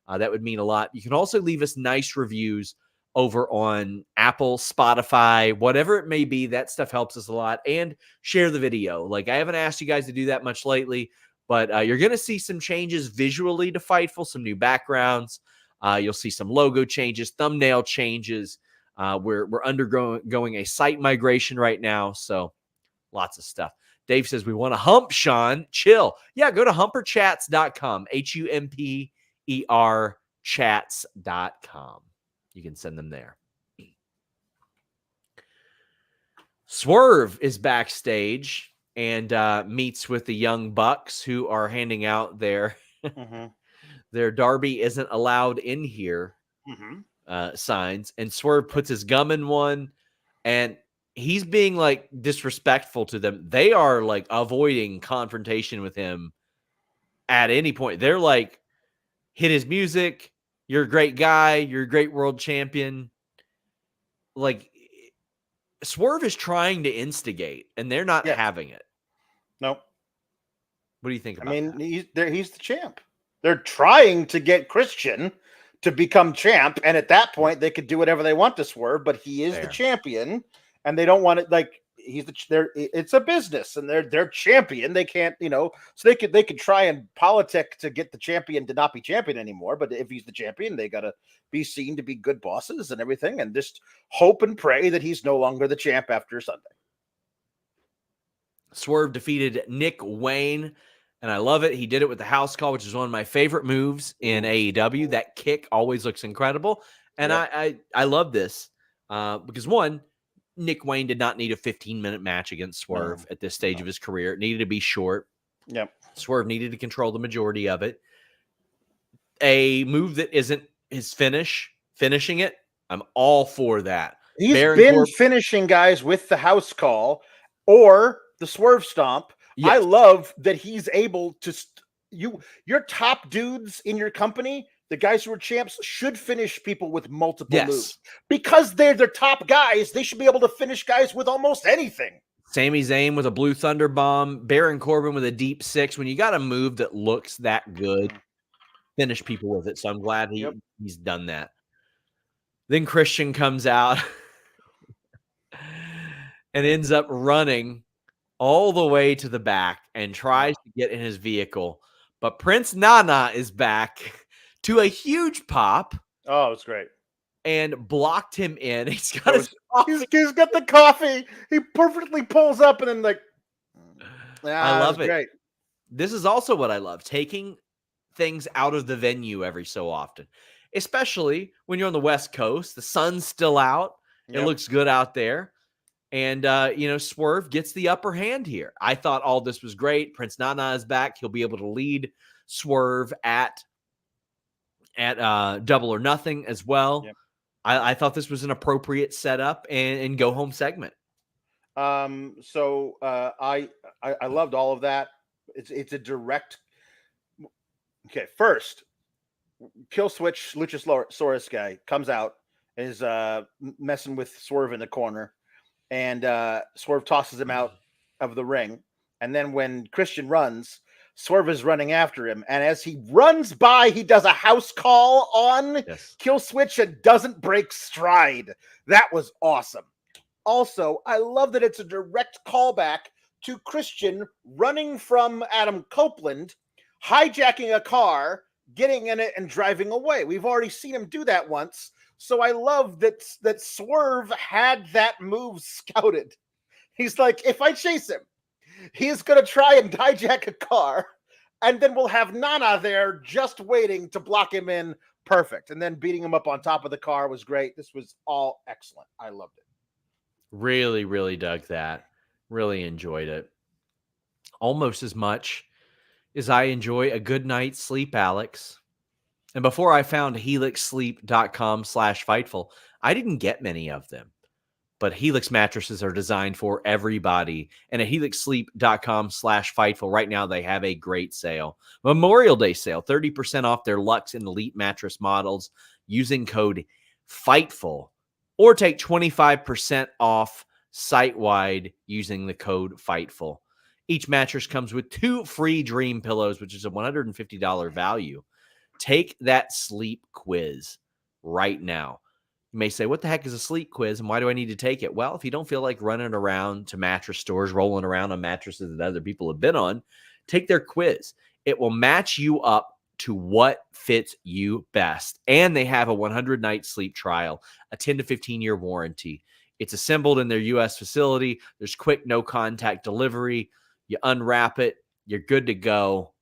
That would mean a lot. You can also leave us nice reviews over on Apple, Spotify, whatever it may be. That stuff helps us a lot. And share the video. Like, I haven't asked you guys to do that much lately, but you're going to see some changes visually to Fightful, some new backgrounds. You'll see some logo changes, thumbnail changes. We're undergoing a site migration right now, so lots of stuff. Dave says, we want to hump, Sean. Chill. Yeah, go to humperchats.com, HUMPER chats.com. You can send them there. Swerve is backstage and meets with the Young Bucks, who are handing out their Darby isn't allowed in here signs. And Swerve puts his gum in one, and he's being like disrespectful to them. They are like avoiding confrontation with him at any point. They're like, hit his music. You're a great guy. You're a great world champion. Like, Swerve is trying to instigate, and they're not having it. Nope. What do you think about that? He's the champ. They're trying to get Christian to become champ, and at that point, they could do whatever they want to Swerve, but he is the champion, and they don't want it. Like, it's a business, and they're champion. They can't, so they could try and politic to get the champion to not be champion anymore. But if he's the champion, they gotta be seen to be good bosses and everything, and just hope and pray that he's no longer the champ after Sunday. Swerve defeated Nick Wayne, and I love it. He did it with the house call, which is one of my favorite moves in AEW. That kick always looks incredible, and yep. I love this because one, Nick Wayne did not need a 15-minute match against Swerve at this stage of his career. It needed to be short. Yep. Swerve needed to control the majority of it. A move that isn't his finishing it, I'm all for that. He's been finishing guys with the house call or the Swerve stomp. Yes. I love that he's able to your top dudes in your company, the guys who are champs, should finish people with multiple moves. Because they're their top guys, they should be able to finish guys with almost anything. Sami Zayn with a Blue Thunder Bomb, Baron Corbin with a Deep Six. When you got a move that looks that good, finish people with it. So I'm glad he's done that. Then Christian comes out and ends up running all the way to the back and tries to get in his vehicle. But Prince Nana is back to a huge pop. Oh, it's great. And blocked him in. He's got he's got the coffee. He perfectly pulls up and then I love it. Great. This is also what I love, taking things out of the venue every so often, especially when you're on the West Coast. The sun's still out. Yep. It looks good out there. And, Swerve gets the upper hand here. I thought all this was great. Prince Nana is back. He'll be able to lead Swerve at Double or Nothing as well. Yep. I thought this was an appropriate setup and go home segment. So I loved all of that. It's a direct. Okay, first, Kill Switch Luchasaurus guy comes out, is messing with Swerve in the corner. And Swerve tosses him out of the ring. And then when Christian runs, Swerve is running after him. And as he runs by, he does a house call on Kill Switch and doesn't break stride. That was awesome. Also, I love that it's a direct callback to Christian running from Adam Copeland, hijacking a car, getting in it, and driving away. We've already seen him do that once. So I love that Swerve had that move scouted. He's like, if I chase him, he's going to try and hijack a car, and then we'll have Nana there just waiting to block him in. Perfect. And then beating him up on top of the car was great. This was all excellent. I loved it. Really, really dug that. Really enjoyed it. Almost as much as I enjoy a good night's sleep, Alex. And before I found helixsleep.com/Fightful, I didn't get many of them. But Helix mattresses are designed for everybody. And at helixsleep.com/Fightful, right now they have a great sale. Memorial Day sale, 30% off their Luxe and Elite mattress models using code FIGHTFUL. Or take 25% off site-wide using the code FIGHTFUL. Each mattress comes with 2 free Dream pillows, which is a $150 value. Take that sleep quiz right now. You may say, what the heck is a sleep quiz and why do I need to take it? Well, if you don't feel like running around to mattress stores, rolling around on mattresses that other people have been on, take their quiz. It will match you up to what fits you best. And they have a 100-night sleep trial, a 10 to 15-year warranty. It's assembled in their U.S. facility. There's quick, no-contact delivery. You unwrap it, you're good to go,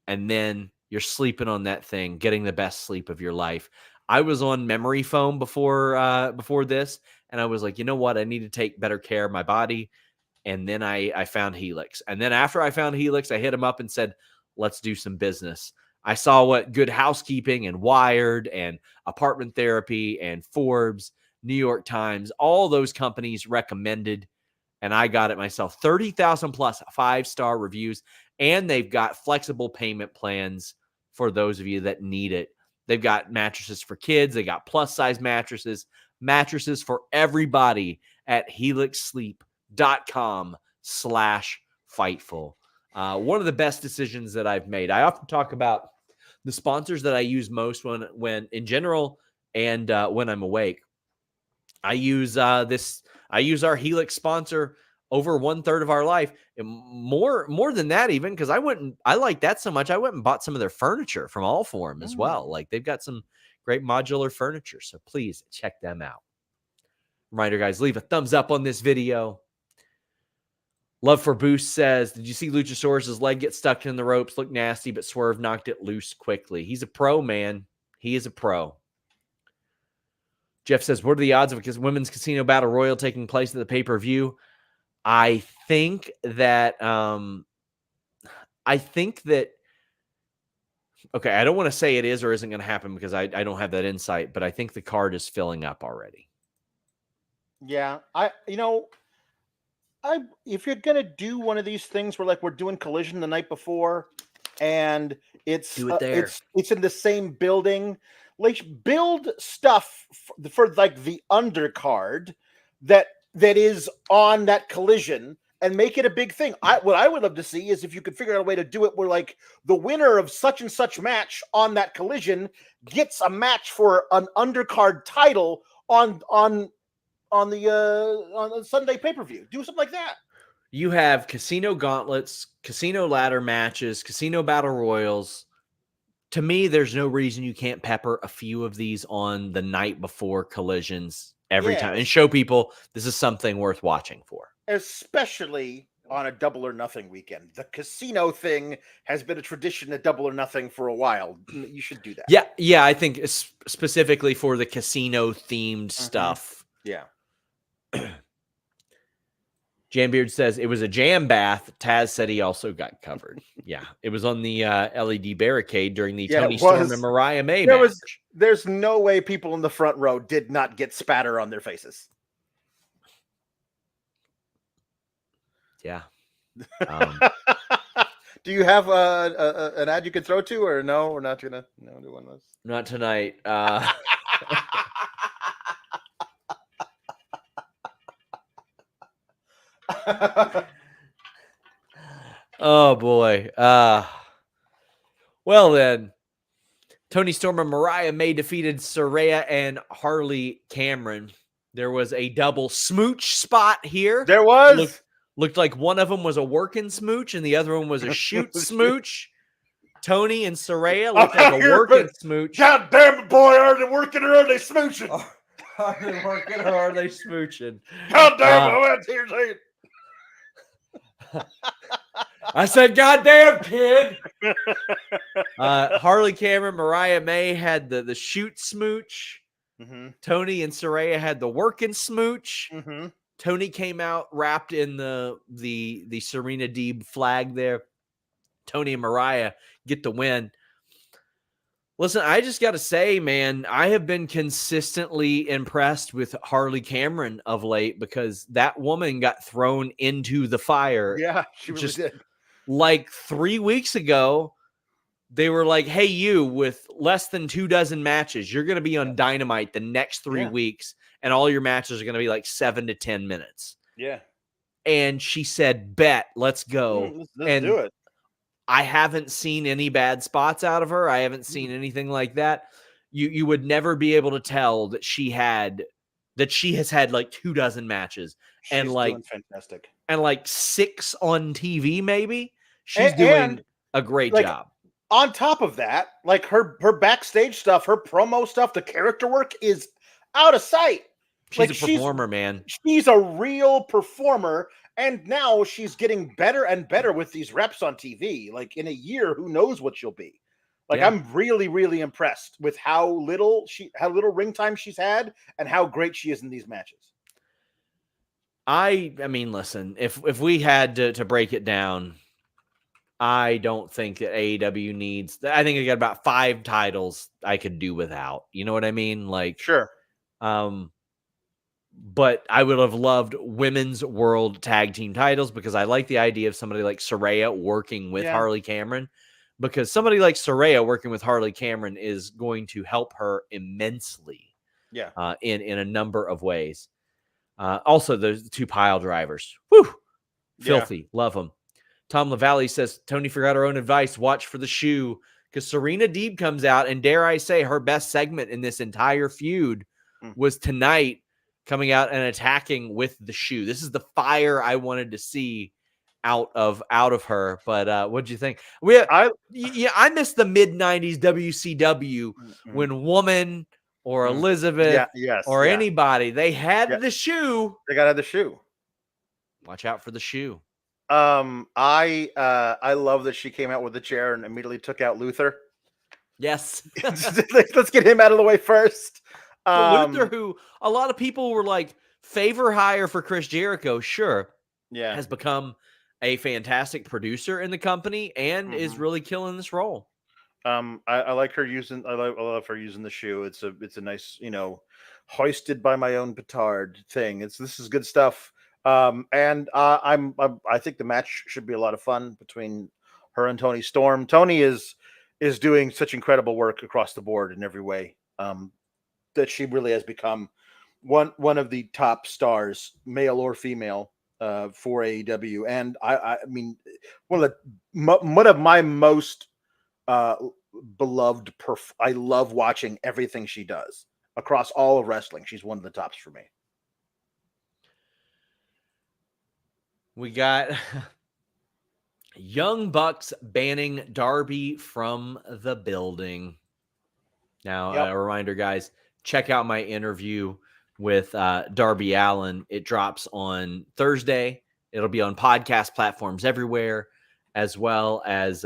and then you're sleeping on that thing, getting the best sleep of your life. I was on memory foam before this, and I was like, you know what? I need to take better care of my body. And then I found Helix. And then after I found Helix, I hit him up and said, let's do some business. I saw what Good Housekeeping and Wired and Apartment Therapy and Forbes, New York Times, all those companies recommended, and I got it myself. 30,000 plus 5-star reviews, and they've got flexible payment plans for those of you that need it. They've got mattresses for kids. They got plus-size mattresses for everybody at helixsleep.com/Fightful. One of the best decisions that I've made. I often talk about the sponsors that I use most when in general and when I'm awake. I use our Helix sponsor over 1/3 of our life, and more than that even, because I like that so much I went and bought some of their furniture from All Forum as well. Like they've got some great modular furniture, so please check them out. Reminder, guys, leave a thumbs up on this video. Love for Boost says, did you see Luchasaurus' leg get stuck in the ropes? Looked nasty, but Swerve knocked it loose quickly. He's a pro, man. He is a pro. Jeff says, what are the odds of a women's casino battle royal taking place at the pay-per-view? I think that okay, I don't want to say it is or isn't going to happen because I don't have that insight, but I think the card is filling up already. Yeah, if you're gonna do one of these things where like we're doing Collision the night before, and it's it's in the same building, like build stuff for like the undercard that is on that Collision and make it a big thing. What I would love to see is if you could figure out a way to do it where like the winner of such and such match on that Collision gets a match for an undercard title on the Sunday pay-per-view. Do something like that. You have casino gauntlets, casino ladder matches, casino battle royals. To me, there's no reason you can't pepper a few of these on the night before Collisions every time and show people this is something worth watching for. Especially on a Double or Nothing weekend. The casino thing has been a tradition at Double or Nothing for a while. You should do that. Yeah, I think specifically for the casino-themed stuff. Yeah. Jambeard says it was a jam bath. Taz said he also got covered. Yeah, it was on the LED barricade during the Toni Storm and Mariah May match. There's no way people in the front row did not get spatter on their faces. Yeah. Do you have an ad you can throw to, or no? We're not gonna do one of those. Not tonight. Oh boy. Well then, Toni Storm and Mariah May defeated Saraya and Harley Cameron. There was a double smooch spot here. There was. Looked like one of them was a working smooch and the other one was a shoot smooch. Toni and Saraya looked like a working smooch. God damn it, boy! Are they working or are they smooching? Are they working or are they smooching? God damn it! Here's it. I said, goddamn, kid. Harley Cameron, Mariah May had the shoot smooch. Mm-hmm. Toni and Saraya had the working smooch. Mm-hmm. Toni came out wrapped in the Serena Deeb flag there. Toni and Mariah get the win. Listen, I just got to say, man, I have been consistently impressed with Harley Cameron of late because that woman got thrown into the fire. Yeah, she really did. Like 3 weeks ago, they were like, hey, you with less than 24 matches, you're going to be on Dynamite the next 3 weeks, and all your matches are going to be like 7 to 10 minutes. Yeah. And she said, bet, let's go. Let's do it. I haven't seen any bad spots out of her. I haven't seen anything like that. You would never be able to tell that she has had like 24 matches. She's and like doing fantastic. And like 6 on TV, maybe. She's doing a great job. On top of that, like her backstage stuff, her promo stuff, the character work is out of sight. She's a performer, man. She's a real performer. And now she's getting better and better with these reps on TV. Like in a year, who knows what she'll be. Like I'm really, really impressed with how little ring time she's had and how great she is in these matches. I mean, listen, if we had to break it down, I don't think that AEW needs. I think I got about 5 titles I could do without. You know what I mean? Like, sure. But I would have loved women's world tag team titles because I like the idea of somebody like Saraya working with Harley Cameron, because somebody like Saraya working with Harley Cameron is going to help her immensely. Yeah. In a number of ways. Also, there's the 2 pile drivers. Whew. Filthy. Love them. Tom LaValle says, Toni forgot her own advice. Watch for the shoe. Because Serena Deeb comes out, and dare I say, her best segment in this entire feud was tonight coming out and attacking with the shoe. This is the fire I wanted to see out of her. But what'd you think? I miss the mid 90s WCW when Woman or Elizabeth or anybody, they had the shoe. They got to have the shoe. Watch out for the shoe. I love that she came out with the chair and immediately took out Luther. Yes. Let's get him out of the way first. Luther, who a lot of people were like favor hire for Chris Jericho, sure. Yeah. Has become a fantastic producer in the company and is really killing this role. I like her using. I love her using the shoe. It's a nice, hoisted by my own petard thing. This is good stuff. And I think the match should be a lot of fun between her and Toni Storm. Toni is doing such incredible work across the board in every way. That she really has become one of the top stars, male or female, for AEW. And I mean, one of my most beloved. I love watching everything she does across all of wrestling. She's one of the tops for me. We got Young Bucks banning Darby from the building. Now, a reminder, guys, check out my interview with Darby Allin. It drops on Thursday. It'll be on podcast platforms everywhere, as well as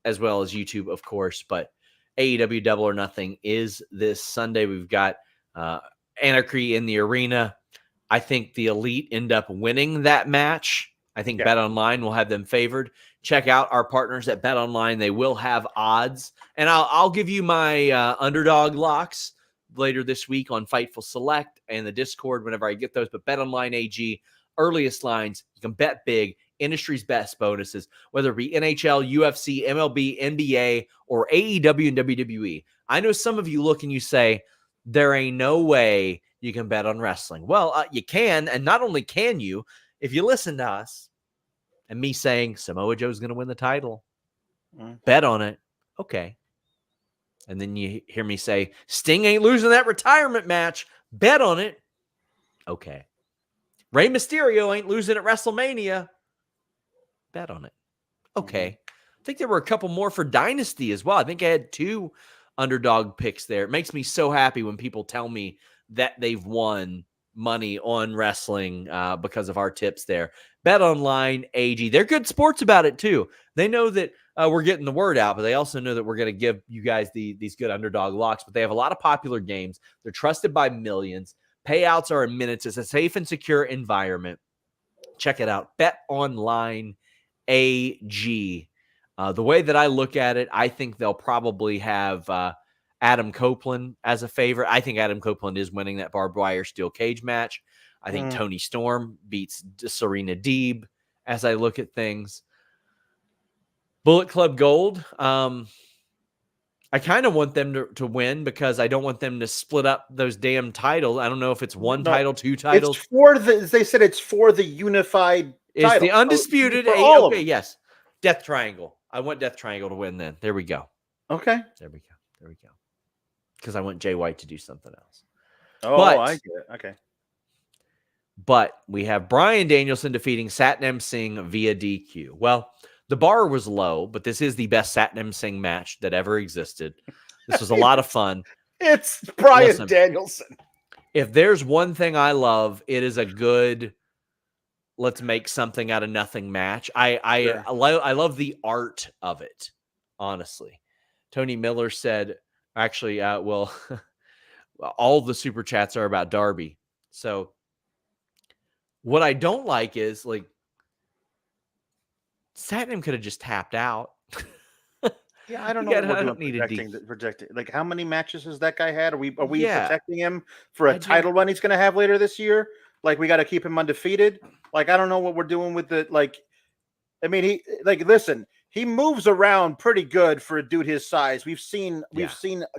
YouTube, of course. But AEW Double or Nothing is this Sunday. We've got Anarchy in the arena. I think the Elite end up winning that match. I think Bet Online will have them favored. Check out our partners at Bet Online. They will have odds. And I'll give you my underdog locks later this week on Fightful Select and the Discord whenever I get those. But Bet Online AG, earliest lines. You can bet big. Industry's best bonuses, whether it be NHL, UFC, MLB, NBA, or AEW and WWE. I know some of you look and you say, there ain't no way you can bet on wrestling. Well, you can, and not only can you, if you listen to us and me saying Samoa Joe's going to win the title, bet on it. Okay. And then you hear me say Sting ain't losing that retirement match. Bet on it. Okay. Rey Mysterio ain't losing at WrestleMania. Bet on it. Okay. I think there were a couple more for Dynasty as well. I think I had 2 underdog picks there. It makes me so happy when people tell me that they've won money on wrestling because of our tips there. Bet Online AG. They're good sports about it too. They know that we're getting the word out, but they also know that we're going to give you guys these good underdog locks. But they have a lot of popular games. They're trusted by millions. Payouts are in minutes. It's a safe and secure environment. Check it out. Bet Online AG. The way that I look at it, I think they'll probably have Adam Copeland as a favorite. I think Adam Copeland is winning that barbed wire steel cage match. I think Toni Storm beats Serena Deeb as I look at things. Bullet Club Gold. I kind of want them to win because I don't want them to split up those damn titles. I don't know if it's one title, 2 titles. It's for they said it's for the unified It's title. the undisputed. Okay, yes. Death Triangle. I want Death Triangle to win then. There we go. Okay. There we go. Because I want Jay White to do something else. Oh, I get it. Okay. But we have Bryan Danielson defeating Satnam Singh via DQ. Well, the bar was low, but this is the best Satnam Singh match that ever existed. This was a lot of fun. It's Bryan Danielson. If there's one thing I love, it is a good let's make something out of nothing match. I love the art of it, honestly. Tony Miller said, actually, well, all the super chats are about Darby. So what I don't like is like Satnam could have just tapped out. Yeah, I don't know. I don't need projecting. Like, how many matches has that guy had? Are we protecting him for a title run he's going to have later this year? Like, we got to keep him undefeated. Like, I don't know what we're doing with the like. I mean, listen, he moves around pretty good for a dude his size. We've seen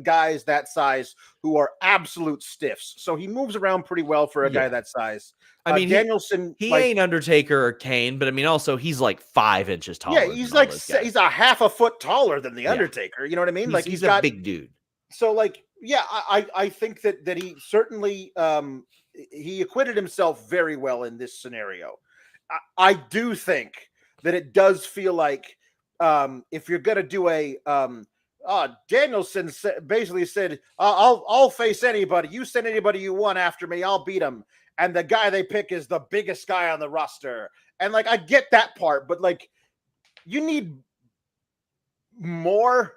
guys that size who are absolute stiffs. So he moves around pretty well for a guy that size. I mean, Danielson, he ain't Undertaker or Kane, but I mean, also he's like 5 inches taller. Yeah, he's like he's a half a foot taller than the Undertaker. You know what I mean? Like he's a big dude. So like, yeah, I think that he certainly he acquitted himself very well in this scenario. I do think that it does feel like if you're gonna do a Danielson basically said, I'll face anybody. You send anybody you want after me, I'll beat him. And the guy they pick is the biggest guy on the roster. And like I get that part, but like you need more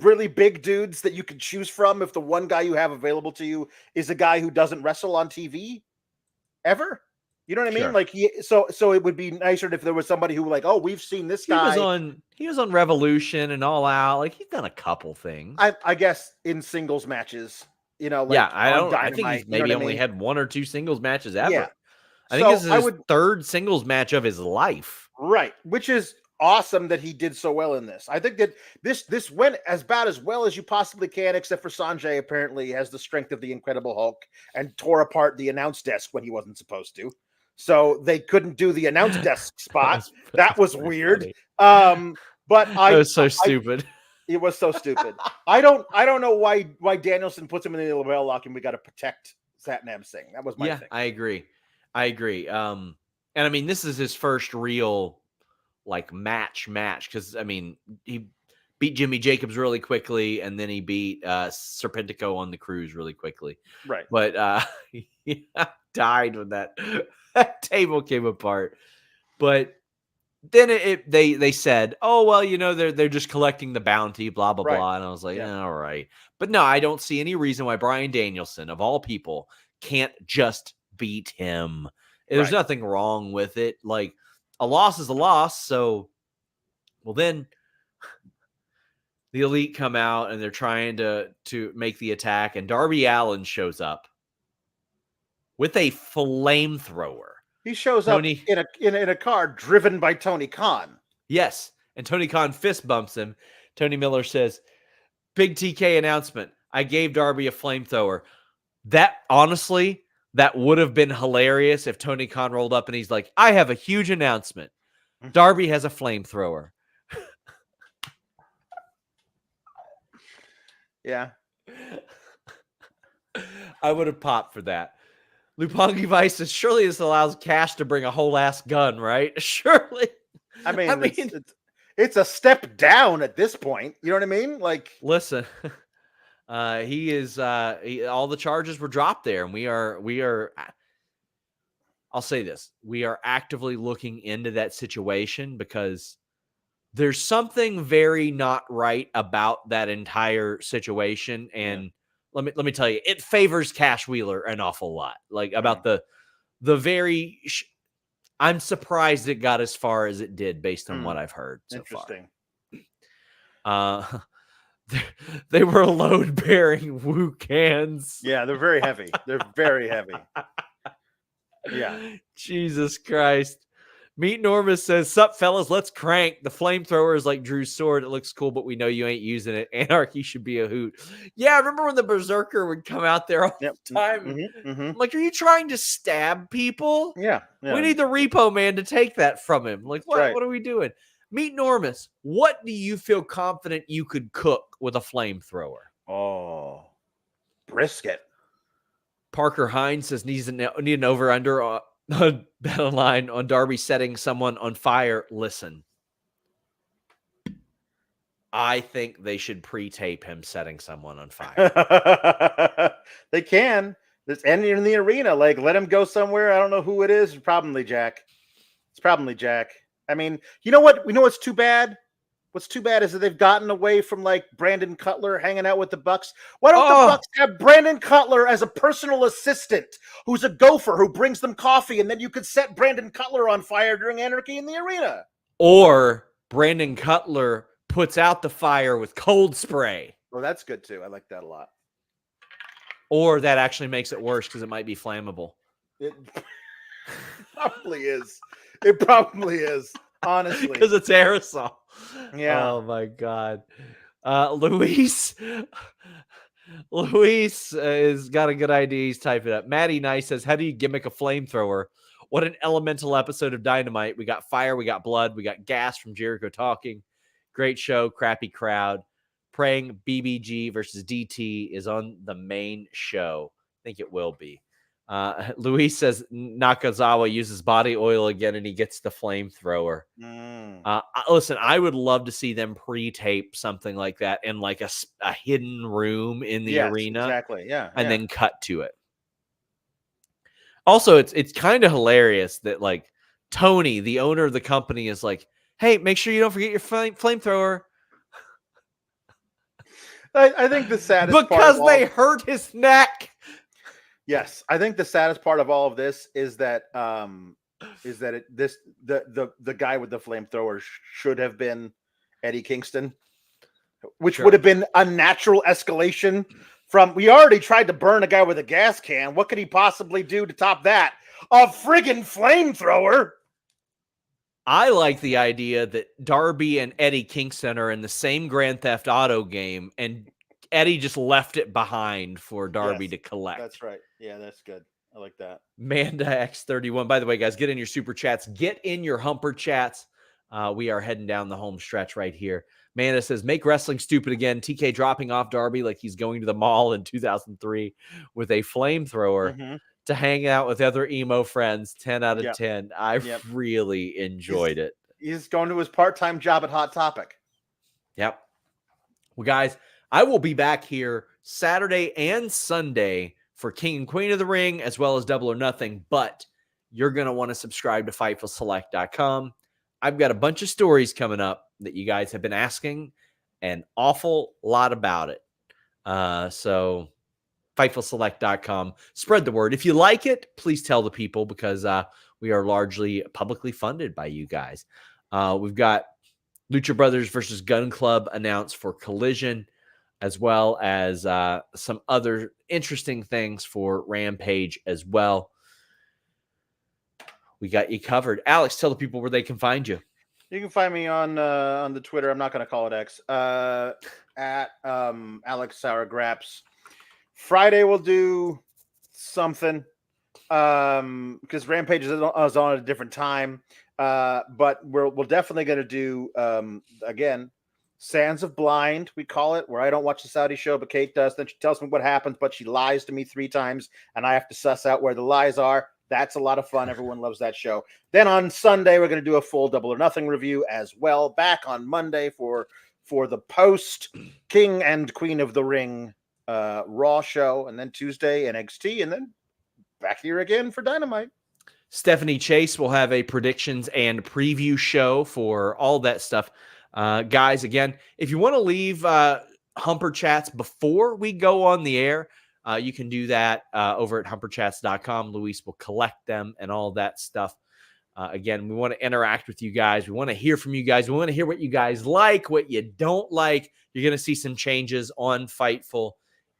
really big dudes that you can choose from if the one guy you have available to you is a guy who doesn't wrestle on TV ever. You know what I mean? Sure. Like so it would be nicer if there was somebody who like, oh, we've seen this guy. He was on Revolution and All Out. Like he's done a couple things. I guess in singles matches, you know, like yeah, Dynamite, I think he's maybe only had 1 or 2 singles matches ever. Yeah. I think this is his third singles match of his life. Right, which is awesome that he did so well in this. I think that this went as about as well as you possibly can, except for Sanjay apparently has the strength of the Incredible Hulk and tore apart the announce desk when he wasn't supposed to. So they couldn't do the announce desk spot. That was weird. But that was so stupid. It was so stupid. I don't know why Danielson puts him in the LeBell lock and we got to protect Satnam Singh. That was my thing. I agree. And I mean, this is his first real like match because I mean he beat Jimmy Jacobs really quickly and then he beat Serpentico on the cruise really quickly. Right. But he died when that table came apart. But then they said, oh well, you know, they're just collecting the bounty, blah blah blah. And I was like, all right. But no, I don't see any reason why Bryan Danielson, of all people, can't just beat him. There's nothing wrong with it. Like a loss is a loss. So, well, then the Elite come out and they're trying to make the attack, and Darby Allin shows up with a flamethrower. He shows up in a car driven by Tony Khan. Yes, and Tony Khan fist bumps him. Tony Miller says, "Big TK announcement. I gave Darby a flamethrower." That honestly, that would have been hilarious if Tony Khan rolled up and he's like, "I have a huge announcement. Darby has a flamethrower." Yeah. I would have popped for that. Lupongi Vice says, surely this allows Cash to bring a whole ass gun, right? Surely. I mean it's a step down at this point. You know what I mean? Like, listen, he is all the charges were dropped there, and we are I'll say this. We are actively looking into that situation because there's something very not right about that entire situation. And let me tell you, it favors Cash Wheeler an awful lot. Like about the very, I'm surprised it got as far as it did based on what I've heard so far. They were load bearing Wu cans. Yeah, they're very heavy. They're very heavy. Yeah. Jesus Christ. Meet Normus says, "Sup, fellas, let's crank. The flamethrower is like Drew's sword. It looks cool, but we know you ain't using it. Anarchy should be a hoot." Yeah, I remember when the Berserker would come out there all the time. I'm like, are you trying to stab people? Yeah. We need the Repo Man to take that from him. Like, what? What are we doing? Meet Normus. What do you feel confident you could cook with a flamethrower? Oh, brisket. Parker Hines says need an over-under on battle line on Darby setting someone on fire. Listen, I think they should pre-tape him setting someone on fire. They can. There's any in the arena. Like, let him go somewhere. I don't know who it is. Probably Jack. It's probably Jack. I mean, you know what? We know what's too bad. What's too bad is that they've gotten away from like Brandon Cutler hanging out with the Bucks. Why don't the Bucks have Brandon Cutler as a personal assistant who's a gopher who brings them coffee, and then you could set Brandon Cutler on fire during Anarchy in the Arena? Or Brandon Cutler puts out the fire with cold spray. Well, that's good too. I like that a lot. Or that actually makes it worse because it might be flammable. It probably is. It probably is. Honestly, because it's aerosol. Yeah. Oh my God. Luis has got a good idea. He's typing it up. Maddie Nice says, "How do you gimmick a flamethrower? What an elemental episode of Dynamite. We got fire, we got blood, we got gas from Jericho talking. Great show, crappy crowd. Praying BBG versus DT is on the main show." I think it will be. Luis says Nakazawa uses body oil again and he gets the flamethrower. Listen, I would love to see them pre-tape something like that in like a hidden room in the arena. Exactly. Yeah. And then cut to it. Also, it's kind of hilarious that like Toni, the owner of the company, is like, hey, make sure you don't forget your flamethrower. I think the saddest because part they hurt his neck. Yes, I think the saddest part of all of this is that the guy with the flamethrower should have been Eddie Kingston, which would have been a natural escalation from. We already tried to burn a guy with a gas can. What could he possibly do to top that? A friggin' flamethrower. I like the idea that Darby and Eddie Kingston are in the same Grand Theft Auto game, and Eddie just left it behind for Darby to collect. That's right. Yeah, that's good. I like that. Manda X31. By the way, guys, get in your super chats. Get in your humper chats. We are heading down the home stretch right here. Manda says, make wrestling stupid again. TK dropping off Darby like he's going to the mall in 2003 with a flamethrower to hang out with other emo friends. 10 out of 10. I really enjoyed it. He's going to his part-time job at Hot Topic. Yep. Well, guys, I will be back here Saturday and Sunday for King and Queen of the Ring, as well as Double or Nothing, but you're going to want to subscribe to FightfulSelect.com. I've got a bunch of stories coming up that you guys have been asking an awful lot about it. So FightfulSelect.com. Spread the word. If you like it, please tell the people, because we are largely publicly funded by you guys. We've got Lucha Brothers versus Gun Club announced for Collision, as well as some other interesting things for Rampage as well. We got you covered. Alex, tell the people where they can find you. You can find me on the Twitter. I'm not going to call it X. At Alex Sour Graps. Friday we'll do something because Rampage is on at a different time. But we're definitely going to do again. Sands of Blind, we call it, where I don't watch the Saudi show, but Kate does. Then she tells me what happens, but she lies to me 3 times, and I have to suss out where the lies are. That's a lot of fun. Everyone loves that show. Then on Sunday, we're going to do a full Double or Nothing review as well. Back on Monday for the post King and Queen of the Ring Raw show, and then Tuesday NXT, and then back here again for Dynamite. Stephanie Chase will have a predictions and preview show for all that stuff. Guys, again, if you want to leave Humper Chats before we go on the air, you can do that over at humperchats.com. Luis will collect them and all that stuff. Again, we want to interact with you guys. We want to hear from you guys. We want to hear what you guys like, what you don't like. You're going to see some changes on Fightful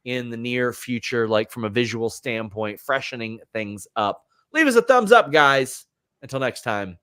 in the near future, like from a visual standpoint, freshening things up. Leave us a thumbs up, guys. Until next time.